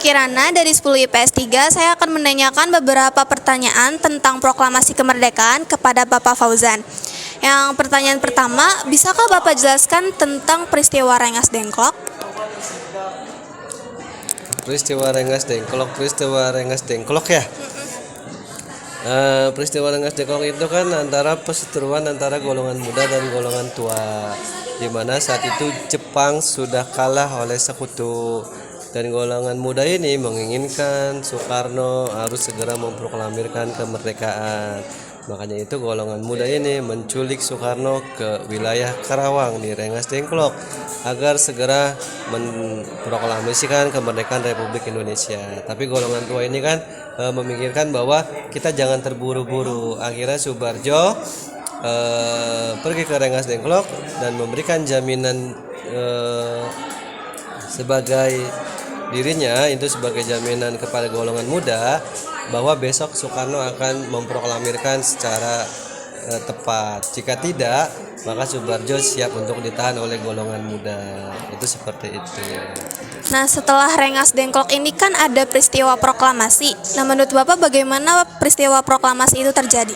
Kirana dari 10 IPS 3. Saya akan menanyakan beberapa pertanyaan tentang proklamasi kemerdekaan kepada Bapak Fauzan. Yang pertanyaan pertama, bisakah Bapak jelaskan tentang peristiwa Rengas Dengklok? Peristiwa Rengas Dengklok ya. Peristiwa Rengas Dengklok itu kan antara perseteruan antara golongan muda dan golongan tua, di mana saat itu Jepang sudah kalah oleh sekutu, dan golongan muda ini menginginkan Soekarno harus segera memproklamirkan kemerdekaan. Makanya itu golongan muda ini menculik Soekarno ke wilayah Karawang di Rengas Dengklok agar segera memproklamasikan kemerdekaan Republik Indonesia. Tapi golongan tua ini kan memikirkan bahwa kita jangan terburu-buru. Akhirnya Subarjo pergi ke Rengas Dengklok dan memberikan jaminan sebagai dirinya itu sebagai jaminan kepada golongan muda bahwa besok Soekarno akan memproklamirkan secara tepat. Jika tidak, maka Subarjo siap untuk ditahan oleh golongan muda. Itu seperti itu. Nah, setelah Rengas Dengklok ini kan ada peristiwa proklamasi. Nah, menurut Bapak bagaimana peristiwa proklamasi itu terjadi?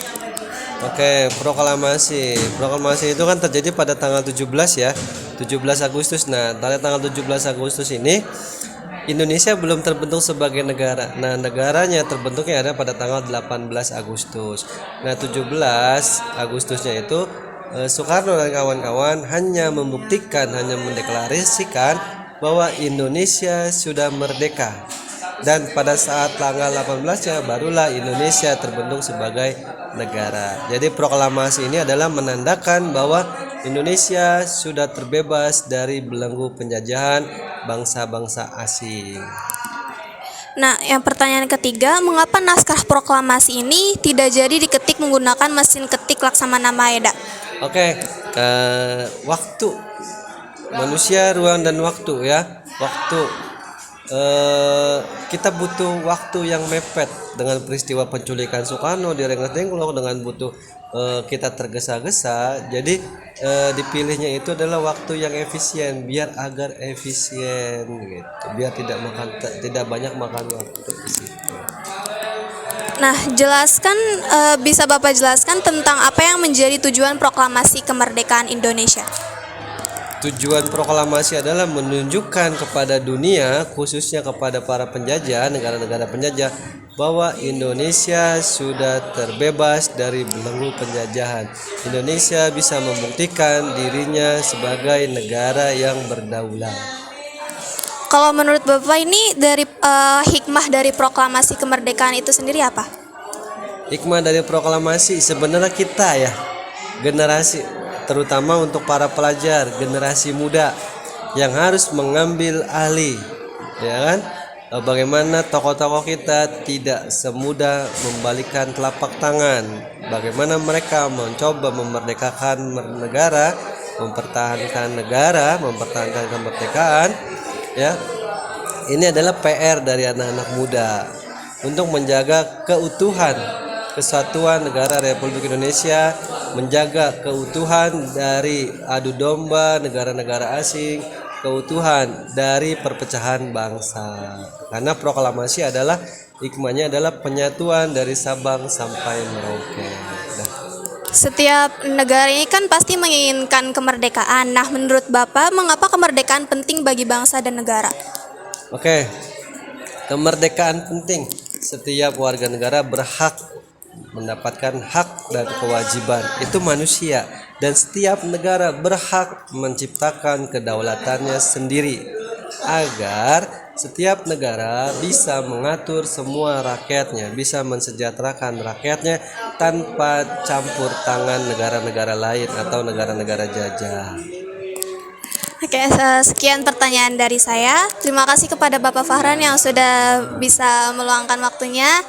Oke, proklamasi itu kan terjadi pada tanggal 17 ya, 17 Agustus. Nah, pada tanggal 17 Agustus ini Indonesia belum terbentuk sebagai negara. Nah, negaranya terbentuknya ada pada tanggal 18 Agustus. Nah, 17 Agustusnya itu Soekarno dan kawan-kawan hanya mendeklarasikan bahwa Indonesia sudah merdeka. Dan pada saat tanggal 18-nya barulah Indonesia terbentuk sebagai negara. Jadi proklamasi ini adalah menandakan bahwa Indonesia sudah terbebas dari belenggu penjajahan bangsa-bangsa asing. Nah, yang pertanyaan ketiga, mengapa naskah proklamasi ini tidak jadi diketik menggunakan mesin ketik Laksamana Maeda? Oke, waktu manusia, ruang dan waktu ya. Kita butuh waktu yang mepet dengan peristiwa penculikan Soekarno di Rengas Dengklok, dengan butuh kita tergesa-gesa. Jadi dipilihnya itu adalah waktu yang efisien, biar efisien gitu, biar tidak banyak makan waktu di situ. Nah, bisa Bapak jelaskan tentang apa yang menjadi tujuan proklamasi kemerdekaan Indonesia? Tujuan proklamasi adalah menunjukkan kepada dunia, khususnya kepada para penjajah, negara-negara penjajah, bahwa Indonesia sudah terbebas dari belenggu penjajahan. Indonesia bisa membuktikan dirinya sebagai negara yang berdaulat. Kalau menurut Bapak ini dari hikmah dari proklamasi kemerdekaan itu sendiri apa? Hikmah dari proklamasi sebenarnya kita ya, generasi, terutama untuk para pelajar, generasi muda yang harus mengambil alih, ya kan? Bagaimana tokoh-tokoh kita tidak semudah membalikkan telapak tangan, bagaimana mereka mencoba memerdekakan negara, mempertahankan kemerdekaan, ya. Ini adalah PR dari anak-anak muda untuk menjaga kesatuan negara Republik Indonesia, menjaga keutuhan dari adu domba negara-negara asing, keutuhan dari perpecahan bangsa. Karena proklamasi adalah hikmahnya adalah penyatuan dari Sabang sampai Merauke. Setiap negara ini kan pasti menginginkan kemerdekaan. Nah, menurut Bapak, mengapa kemerdekaan penting bagi bangsa dan negara? Oke, kemerdekaan penting. Setiap warga negara berhak mendapatkan hak dan kewajiban, itu manusia, dan setiap negara berhak menciptakan kedaulatannya sendiri agar setiap negara bisa mengatur semua rakyatnya, bisa mensejahterakan rakyatnya tanpa campur tangan negara-negara lain atau negara-negara jajah. Oke, sekian pertanyaan dari saya. Terima kasih kepada Bapak Fahran yang sudah bisa meluangkan waktunya.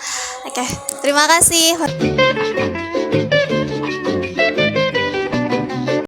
Oke, terima kasih.